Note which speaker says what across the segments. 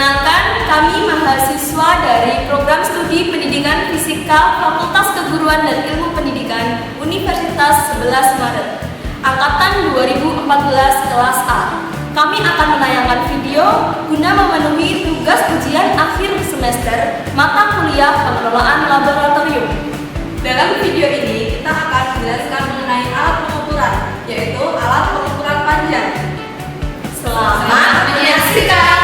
Speaker 1: Perkenalkan, kami mahasiswa dari Program Studi Pendidikan Fisika Fakultas Keguruan dan Ilmu Pendidikan Universitas 11 Maret, Angkatan 2014 kelas A. Kami akan menayangkan video guna memenuhi tugas ujian akhir semester mata kuliah pengelolaan laboratorium.
Speaker 2: Dalam video ini, kita akan menjelaskan mengenai alat pengukuran, yaitu alat pengukuran panjang.
Speaker 1: Selamat menyaksikan!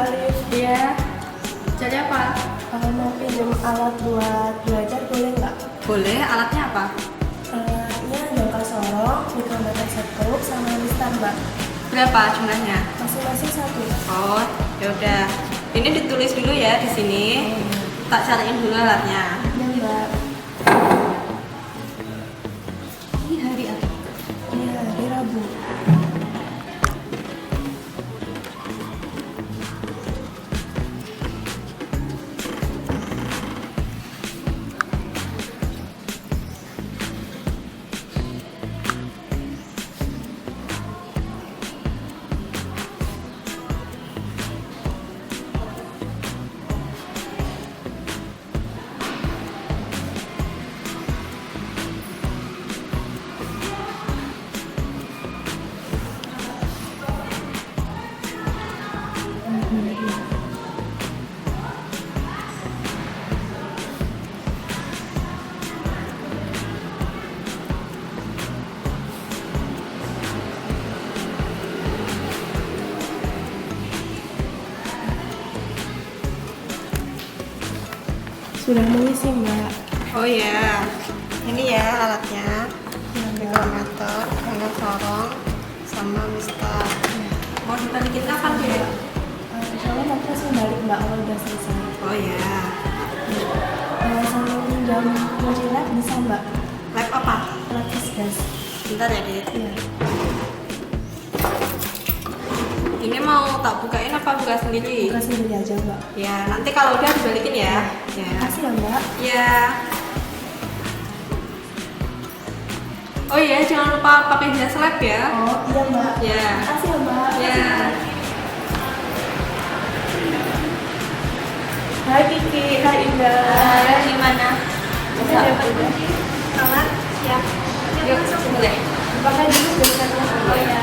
Speaker 3: Alif.
Speaker 2: Iya. Jadi apa?
Speaker 3: Mau pinjam alat buat belajar boleh nggak?
Speaker 2: Boleh, alatnya apa?
Speaker 3: Ini jangka sorong, mikrometer skrup, sama mistar mbak.
Speaker 2: Berapa jumlahnya?
Speaker 3: Masing-masing satu.
Speaker 2: Oh, ya udah. Ini ditulis dulu ya di sini. Tak cariin dulu alatnya.
Speaker 3: Ya mbak.
Speaker 2: Ini hari apa?
Speaker 3: Iya, hari Rabu. Sudah mengisi mbak.
Speaker 2: Oh ya, ini ya alatnya. Mikrometer, jangka sorong, sama mistar. Mau dibalikin kapan ya?
Speaker 3: Insya Allah nanti langsung balik mbak kalau udah selesai.
Speaker 2: Oh ya.
Speaker 3: Sama pinjam kunci lab bisa mbak?
Speaker 2: Lab apa?
Speaker 3: Lab gas.
Speaker 2: Bentar ya, Dit.
Speaker 3: Iya.
Speaker 2: Ini mau tak bukain apa buka sendiri?
Speaker 3: Buka sendiri aja mbak.
Speaker 2: Ya, nanti kalau udah dibalikin ya. Ya.
Speaker 3: Makasih ya mbak.
Speaker 2: Ya. Oh iya, jangan lupa pakai jas lab ya.
Speaker 3: Oh iya mbak.
Speaker 2: Ya.
Speaker 3: Makasih ya mbak.
Speaker 2: Ya.
Speaker 3: Hai Kiki, hai Indah.
Speaker 1: Gimana?
Speaker 3: Bisa dapat kunci?
Speaker 1: Aman? Siap.
Speaker 2: Yuk, mulai.
Speaker 3: Pakai dulu biasanya.
Speaker 1: Oh ya.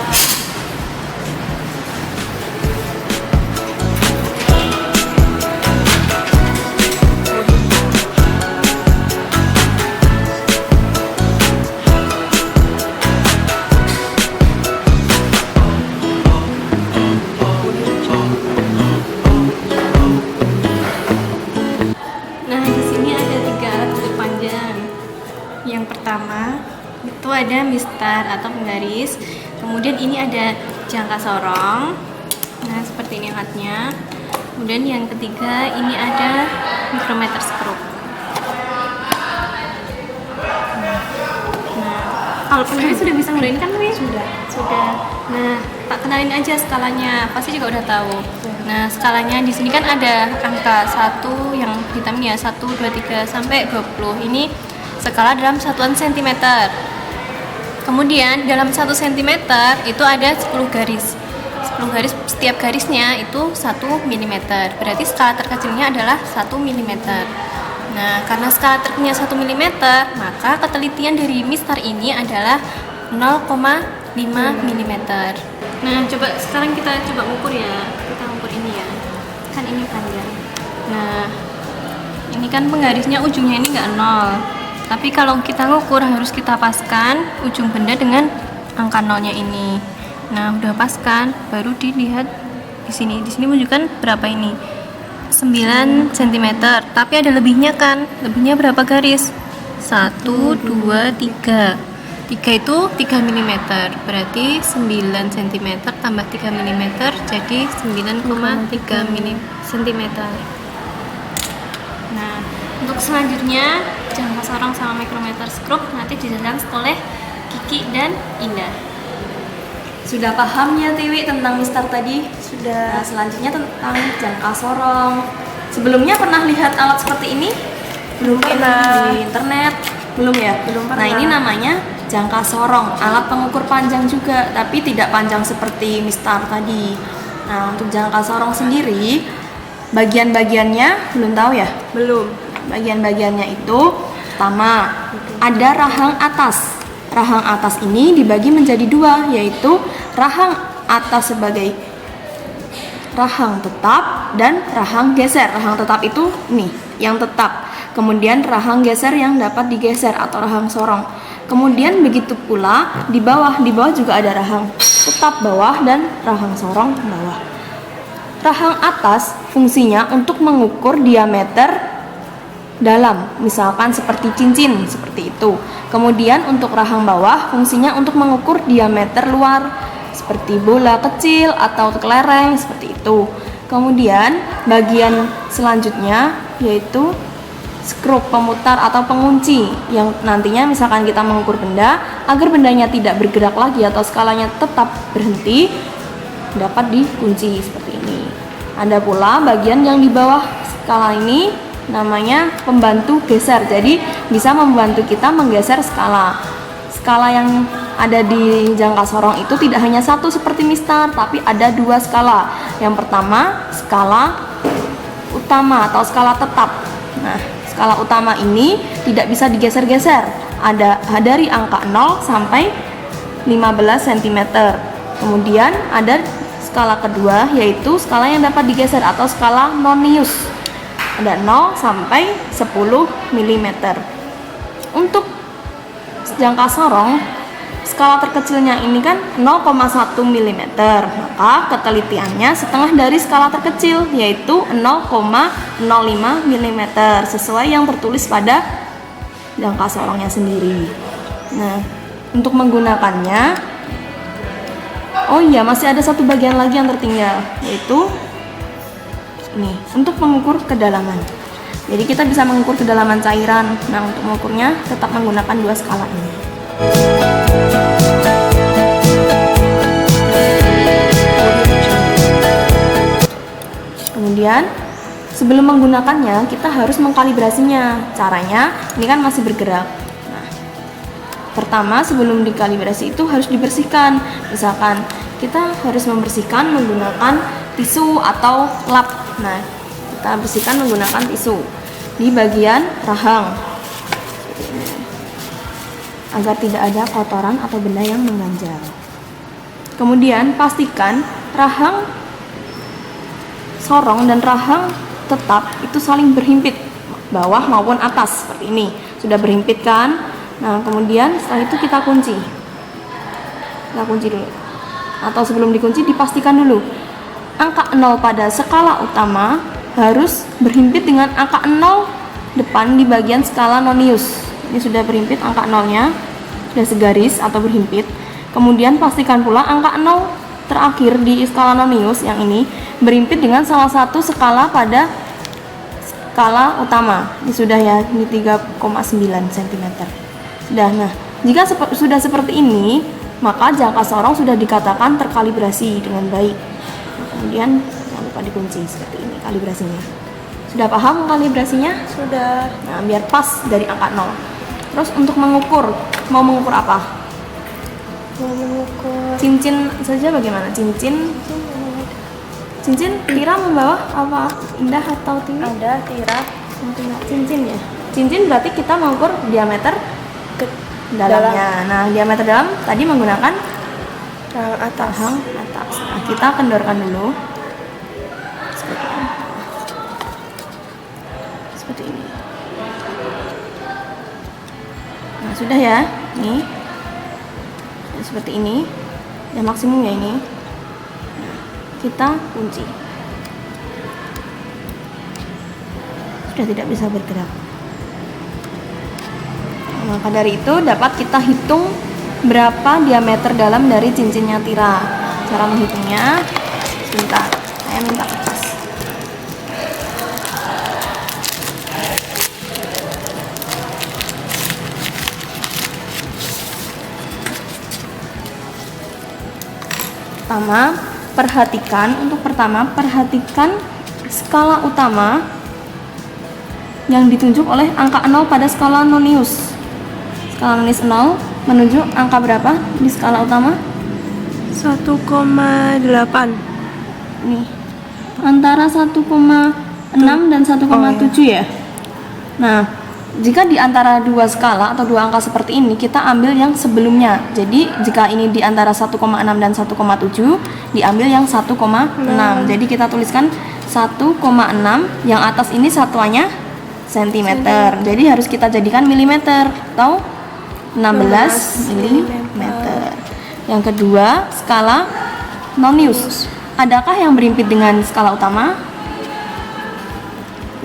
Speaker 1: Nah, di sini ada 3 alat ukur panjang. Yang pertama itu ada mistar atau penggaris. Kemudian ini ada jangka sorong. Nah, seperti ini alatnya. Kemudian yang ketiga ini ada mikrometer skrup. Nah, kalau penggaris sudah bisa ngerain kan, Wi? Sudah. Nah, tak kenalin aja skalanya. Pasti juga udah tahu. Nah, skalanya di sini kan ada angka 1 yang hitam ya, 1, 2, 3 sampai 20. Ini skala dalam satuan sentimeter. Kemudian dalam 1 cm itu ada 10 garis. 10 garis, setiap garisnya itu 1 mm. Berarti skala terkecilnya adalah 1 mm. Nah, karena skala terkecilnya 1 mm, maka ketelitian dari mistar ini adalah 0,5 mm. Nah, coba sekarang kita coba ukur ya. Kita ukur ini ya. Kan ini panjang. Nah, ini kan penggarisnya ujungnya ini nggak 0. Tapi kalau kita ngukur harus kita paskan ujung benda dengan angka 0-nya ini. Nah, udah paskan, baru dilihat di sini. Di sini menunjukkan berapa ini? 9 cm. Tapi ada lebihnya kan? Lebihnya berapa garis? 1, 2, 3. 3 itu 3 mm. Berarti 9 cm tambah 3 mm jadi 9,3 cm. Nah, untuk selanjutnya jangka sorong sama mikrometer skrup nanti dijelaskan oleh Kiki dan Indah. Sudah paham ya Tiwi tentang mistar tadi? Sudah. Nah, selanjutnya tentang jangka sorong. Sebelumnya pernah lihat alat seperti ini? Belum pernah. Di internet? Belum ya? Belum pernah. Nah, ini namanya jangka sorong, alat pengukur panjang juga, tapi tidak panjang seperti mistar tadi. Nah, untuk jangka sorong sendiri, bagian-bagiannya belum tahu ya? Belum. Bagian-bagiannya itu pertama ada rahang atas. Rahang atas ini dibagi menjadi 2, yaitu rahang atas sebagai rahang tetap dan rahang geser. Rahang tetap itu nih, yang tetap. Kemudian rahang geser yang dapat digeser atau rahang sorong. Kemudian begitu pula di bawah juga ada rahang tetap bawah dan rahang sorong bawah. rahang atas fungsinya untuk mengukur diameter dalam, misalkan seperti cincin, seperti itu. Kemudian untuk rahang bawah fungsinya untuk mengukur diameter luar, seperti bola kecil atau kelereng, seperti itu. Kemudian bagian selanjutnya yaitu skrup pemutar atau pengunci, yang nantinya misalkan kita mengukur benda, agar bendanya tidak bergerak lagi atau skalanya tetap berhenti, dapat dikunci seperti ini. Ada pula bagian yang di bawah skala ini namanya pembantu geser, jadi bisa membantu kita menggeser skala. Skala yang ada di jangka sorong itu tidak hanya satu seperti mistar, tapi ada dua skala. Yang pertama skala utama atau skala tetap. Nah, skala utama ini tidak bisa digeser-geser, ada dari angka 0 sampai 15 cm. Kemudian ada skala kedua, yaitu skala yang dapat digeser atau skala nonius, ada 0 sampai 10 mm. Untuk jangka sorong, skala terkecilnya ini kan 0,1 mm, maka ketelitiannya setengah dari skala terkecil, yaitu 0,05 mm, sesuai yang tertulis pada jangka sorongnya sendiri. Nah, untuk menggunakannya, oh iya, masih ada satu bagian lagi yang tertinggal, yaitu ini, untuk mengukur kedalaman. Jadi kita bisa mengukur kedalaman cairan. Nah, untuk mengukurnya tetap menggunakan dua skala ini. Kemudian sebelum menggunakannya kita harus mengkalibrasinya. Caranya ini kan masih bergerak. Nah, pertama sebelum dikalibrasi itu harus dibersihkan. Misalkan kita harus membersihkan menggunakan tisu atau lap. Nah, kita bersihkan menggunakan tisu di bagian rahang agar tidak ada kotoran atau benda yang mengganjal. Kemudian pastikan rahang sorong dan rahang tetap itu saling berhimpit, bawah maupun atas, seperti ini. Sudah berhimpit kan? Nah, kemudian setelah itu kita kunci. Kita kunci dulu. Atau sebelum dikunci dipastikan dulu angka 0 pada skala utama harus berhimpit dengan angka 0 depan di bagian skala nonius. Ini sudah berhimpit angka 0-nya, sudah segaris atau berhimpit. Kemudian pastikan pula angka 0 terakhir di skala nonius yang ini berhimpit dengan salah satu skala pada skala utama. Ini sudah ya, ini 3,9 cm. Sudah. Nah, jika sudah seperti ini, maka jangka sorong sudah dikatakan terkalibrasi dengan baik. Nah, kemudian jangan lupa dikunci seperti ini kalibrasinya. Sudah paham kalibrasinya?
Speaker 2: Sudah.
Speaker 1: Nah, biar pas dari angka 0. Terus untuk mengukur, mau mengukur apa?
Speaker 2: Mau mengukur
Speaker 1: Cincin saja bagaimana? Cincin tiram membawah apa? Indah atau tinggi?
Speaker 2: ada tirak
Speaker 1: Cincin ya. Cincin berarti kita mengukur diameter
Speaker 2: ke
Speaker 1: dalamnya. Nah, diameter dalam tadi menggunakan
Speaker 2: rahang atas.
Speaker 1: rahang atas. Nah, kita kendorkan dulu. Seperti ini. Nah, sudah ya. Nih. Seperti ini. Ya, maksimum ya ini. Nah, kita kunci. Sudah tidak bisa bergerak. Maka dari itu dapat kita hitung berapa diameter dalam dari cincinnya tirak. Cara menghitungnya, sebentar, saya minta kertas. Perhatikan skala utama yang ditunjuk oleh angka 0 pada skala nonius. Skala nonius 0 menunjuk angka berapa di skala utama?
Speaker 2: 1,8.
Speaker 1: Nih, antara 1,6 dan 1,7 ya. Nah, jika di antara dua skala atau dua angka seperti ini, kita ambil yang sebelumnya. Jadi jika ini di antara 1,6 dan 1,7, diambil yang 1,6. Jadi kita tuliskan 1,6, yang atas ini satuannya cm. Jadi harus kita jadikan milimeter atau 16 mm. Yang kedua, skala nonius. adakah yang berimpit dengan skala utama?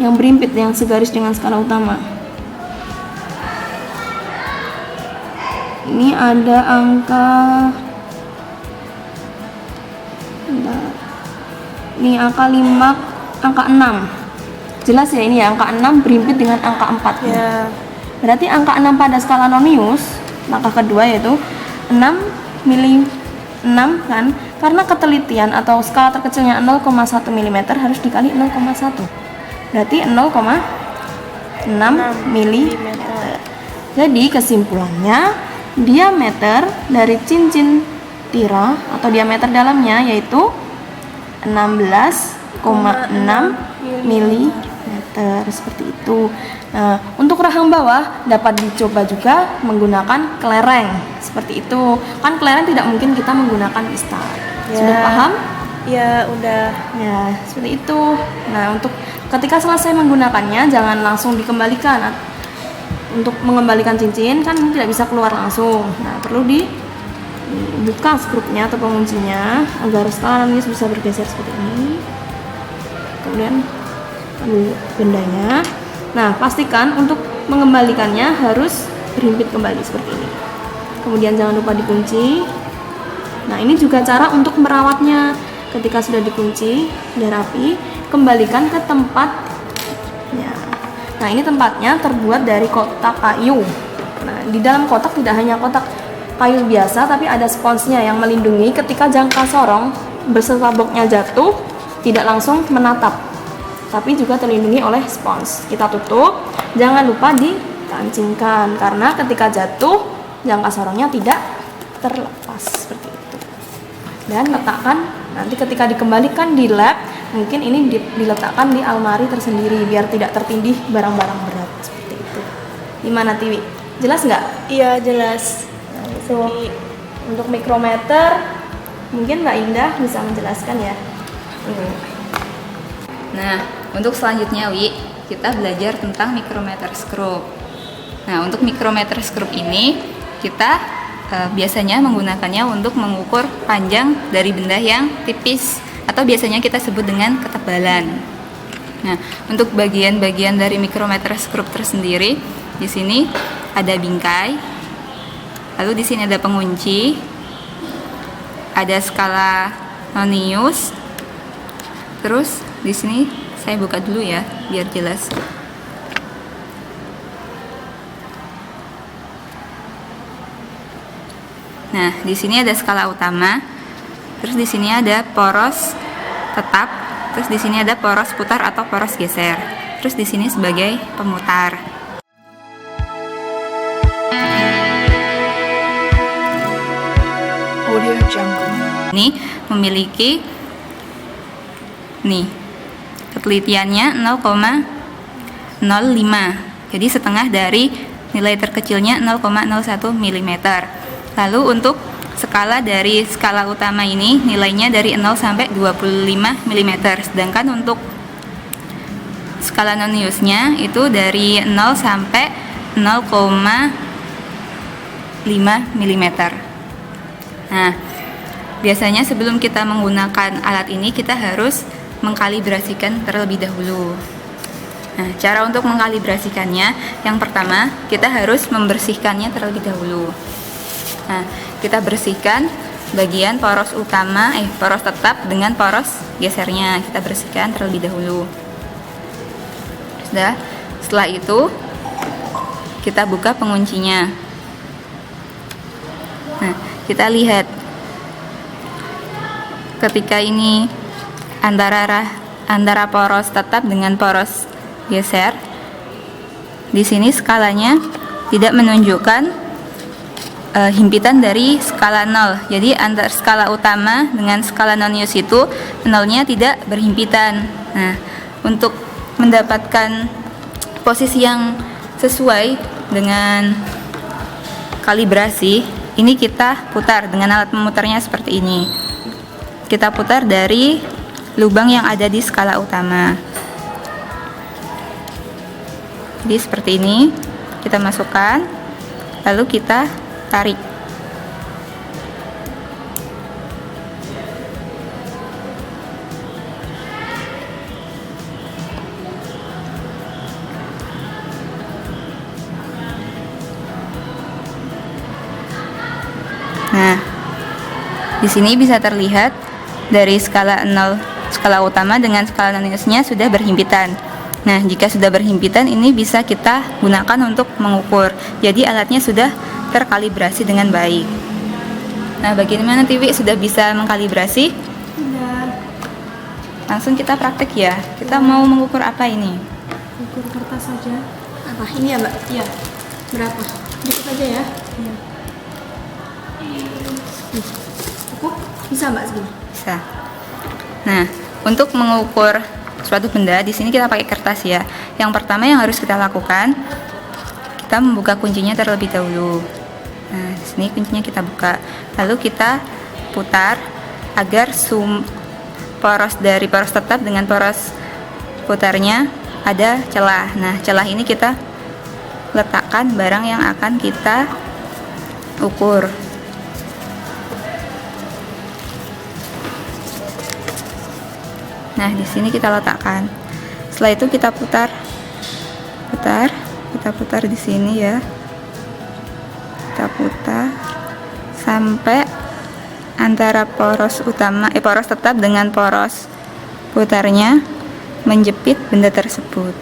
Speaker 1: Yang berimpit, yang segaris dengan skala utama. Ini ada angka, ini angka 5, angka 6. Jelas ya ini ya, angka 6 berimpit dengan angka 4.
Speaker 2: Ya.
Speaker 1: Berarti angka 6 pada skala nonius, langkah kedua yaitu 6 kan, karena ketelitian atau skala terkecilnya 0,1 mm harus dikali 0,1. Berarti 0,6 mm. Jadi kesimpulannya, diameter dari cincin tira atau diameter dalamnya yaitu 16,6 mm, seperti itu. Nah, untuk rahang bawah dapat dicoba juga menggunakan kelereng seperti itu. Kan kelereng tidak mungkin kita menggunakan pistar.
Speaker 2: Ya.
Speaker 1: Sudah paham?
Speaker 2: Ya, udah.
Speaker 1: Ya, seperti itu. Nah, untuk ketika selesai menggunakannya jangan langsung dikembalikan. Untuk mengembalikan cincin kan tidak bisa keluar langsung. Nah, perlu dibuka skrupnya atau penguncinya agar skala nonius bisa bergeser seperti ini. Kemudian ambil bendanya. Nah, pastikan untuk mengembalikannya harus berhimpit kembali seperti ini. Kemudian jangan lupa dikunci. Nah, ini juga cara untuk merawatnya. Ketika sudah dikunci, sudah rapi, kembalikan ke tempatnya. Nah, ini tempatnya terbuat dari kotak kayu. Nah, di dalam kotak tidak hanya kotak kayu biasa, tapi ada sponsnya yang melindungi ketika jangka sorong beserta boxnya jatuh, tidak langsung menatap, tapi juga terlindungi oleh spons. Kita tutup, jangan lupa dikancingkan, karena ketika jatuh, jangka sorongnya tidak terlepas, seperti itu. Dan letakkan, nanti ketika dikembalikan di lab, mungkin ini diletakkan di almari tersendiri, biar tidak tertindih barang-barang berat, seperti itu. Gimana Tiwi? Jelas nggak?
Speaker 2: Iya, jelas.
Speaker 1: So, untuk mikrometer, mungkin Mbak Indah bisa menjelaskan ya.
Speaker 4: Nah, untuk selanjutnya Wi, kita belajar tentang mikrometer skrup. Nah, untuk mikrometer skrup ini kita biasanya menggunakannya untuk mengukur panjang dari benda yang tipis atau biasanya kita sebut dengan ketebalan. Nah, untuk bagian-bagian dari mikrometer skrup tersendiri, di sini ada bingkai, lalu di sini ada pengunci, ada skala nonius. Terus di sini saya buka dulu ya biar jelas. Nah, di sini ada skala utama. Terus di sini ada poros tetap. Terus di sini ada poros putar atau poros geser. Terus di sini sebagai pemutar.
Speaker 5: Audio Jungle.
Speaker 4: Ini memiliki ketelitiannya 0,05. Jadi setengah dari nilai terkecilnya 0,01 mm. Lalu untuk skala dari skala utama ini nilainya dari 0 sampai 25 mm. Sedangkan untuk skala noniusnya itu dari 0 sampai 0,5 mm. Nah, biasanya sebelum kita menggunakan alat ini kita harus mengkalibrasikan terlebih dahulu. Nah, cara untuk mengkalibrasikannya, yang pertama kita harus membersihkannya terlebih dahulu. Nah, kita bersihkan bagian poros utama, poros tetap dengan poros gesernya. Kita bersihkan terlebih dahulu. Sudah, setelah itu kita buka penguncinya. Nah, kita lihat ketika ini antara poros tetap dengan poros geser, di sini skalanya tidak menunjukkan himpitan dari skala 0. Jadi antara skala utama dengan skala nonius itu nolnya tidak berhimpitan. Nah, untuk mendapatkan posisi yang sesuai dengan kalibrasi, ini kita putar dengan alat memutarnya seperti ini. Kita putar dari lubang yang ada di skala utama. Jadi seperti ini, kita masukkan, lalu kita tarik. Di sini bisa terlihat dari skala 0, skala utama dengan skala non-minusnya sudah berhimpitan. Nah, jika sudah berhimpitan ini bisa kita gunakan untuk mengukur. Jadi alatnya sudah terkalibrasi dengan baik. Nah, bagaimana Tiwi, sudah bisa mengkalibrasi?
Speaker 3: Sudah.
Speaker 4: Langsung kita praktek ya. Kita mau mengukur apa ini?
Speaker 3: Ukur kertas saja.
Speaker 2: Apa? Ini ya, Mbak? Iya. Berapa?
Speaker 3: Dikit aja ya. Iya. Cukup? Bisa Mbak segini?
Speaker 4: Bisa. Nah, untuk mengukur suatu benda di sini kita pakai kertas ya. Yang pertama yang harus kita lakukan, kita membuka kuncinya terlebih dahulu. Nah, di sini kuncinya kita buka. Lalu kita putar agar poros dari poros tetap dengan poros putarnya ada celah. Nah, celah ini kita letakkan barang yang akan kita ukur. Nah, di sini kita letakkan. Setelah itu kita putar di sini ya. Kita putar sampai antara poros utama, poros tetap dengan poros putarnya menjepit benda tersebut.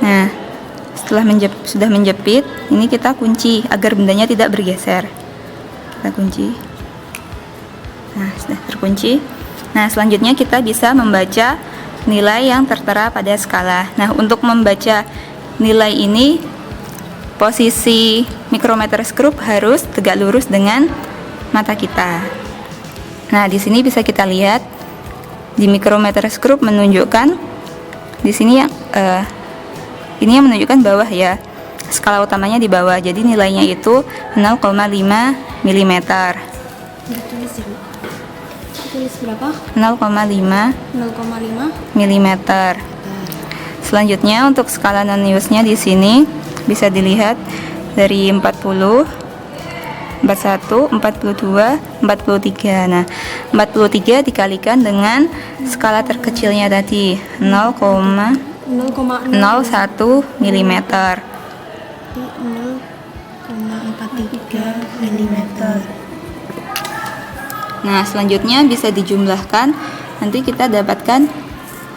Speaker 4: Nah, setelah sudah menjepit, ini kita kunci agar bendanya tidak bergeser. Kita kunci. Nah, sudah terkunci. Nah, selanjutnya kita bisa membaca nilai yang tertera pada skala. Nah, untuk membaca nilai ini, posisi micrometer screw harus tegak lurus dengan mata kita. Nah, di sini bisa kita lihat di micrometer screw menunjukkan di sini yang ini yang menunjukkan bawah ya. Skala utamanya di bawah. Jadi nilainya itu 0,5 mm.
Speaker 3: Ditulis ya Mbak. Tulis berapa?
Speaker 4: 0,5
Speaker 3: 0,5
Speaker 4: mm. Selanjutnya untuk skala non-minusnya di sini bisa dilihat dari 40, 41, 42, 43. Nah, 43 dikalikan dengan skala terkecilnya tadi 0,01 mm.
Speaker 3: 0,43 mm.
Speaker 4: Nah, selanjutnya bisa dijumlahkan. Nanti kita dapatkan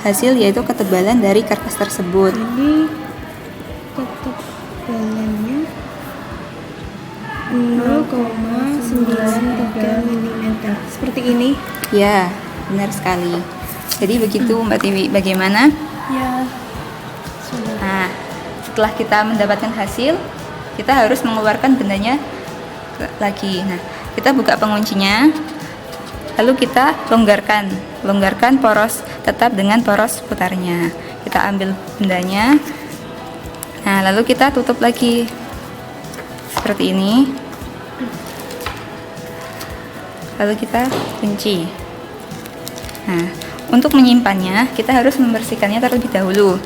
Speaker 4: hasil yaitu ketebalan dari kertas tersebut.
Speaker 3: Jadi ketebalannya 0,93 mm. Seperti ini.
Speaker 4: Ya, benar sekali. Jadi begitu Mbak Tiwi, bagaimana?
Speaker 3: Ya. Sudah.
Speaker 4: Nah, setelah kita mendapatkan hasil, kita harus mengeluarkan bendanya lagi. Nah, kita buka penguncinya, lalu kita longgarkan poros tetap dengan poros putarnya. Kita ambil bendanya. Nah, lalu kita tutup lagi seperti ini. Lalu kita kunci. Nah, untuk menyimpannya, kita harus membersihkannya terlebih dahulu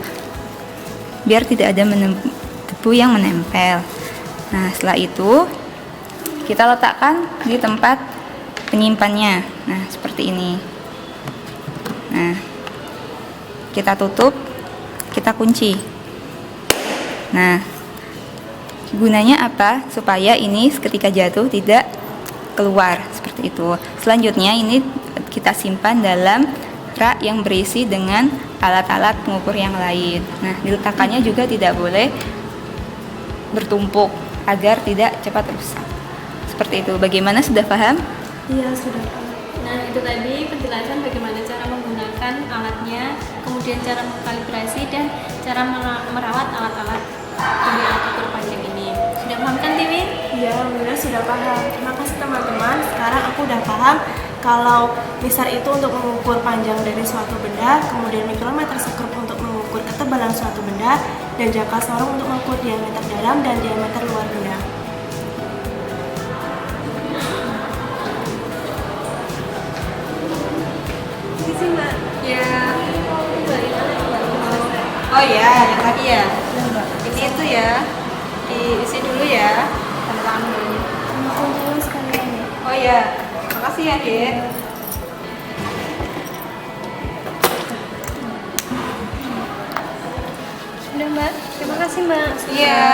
Speaker 4: biar tidak ada debu yang menempel. Nah, setelah itu kita letakkan di tempat penyimpannya. Nah, seperti ini. Nah, kita tutup, kita kunci. Nah, gunanya apa? Supaya ini ketika jatuh tidak keluar, seperti itu. Selanjutnya ini kita simpan dalam rak yang berisi dengan alat-alat pengukur yang lain. Nah, diletakkannya juga tidak boleh bertumpuk agar tidak cepat rusak. Seperti itu. Bagaimana, sudah paham?
Speaker 3: Iya, sudah.
Speaker 1: Nah, itu tadi penjelasan bagaimana cara menggunakan alatnya, kemudian cara mengkalibrasi dan cara merawat alat-alat dari alat ukur panjang ini. Sudah paham kan, Tiwi?
Speaker 3: Iya, benar sudah paham. Terima kasih teman-teman. Sekarang aku udah paham kalau misar itu untuk mengukur panjang dari suatu benda, kemudian mikrometer screw untuk mengukur ketebalan suatu benda, dan jangka sorong untuk mengukur diameter dalam dan diameter luar benda. Ini sih Mbak.
Speaker 2: Ya. Oh ya, yang tadi ya. Ini itu ya. Diisi dulu ya. Tentang dulu.
Speaker 3: Teman-teman sekalian ya.
Speaker 2: Oh ya. Makasih ya, Dit.
Speaker 3: Sudah
Speaker 2: Mbak. Terima kasih Mbak.
Speaker 1: Iya.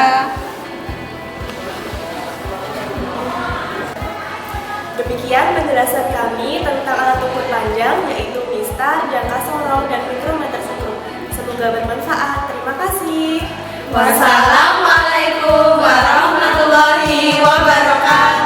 Speaker 3: Demikian penjelasan kami tentang alat ukur panjang, yaitu mistar, jangka sorong, dan mikrometer skrup. Semoga bermanfaat. Terima kasih.
Speaker 1: Wassalamualaikum warahmatullahi wabarakatuh.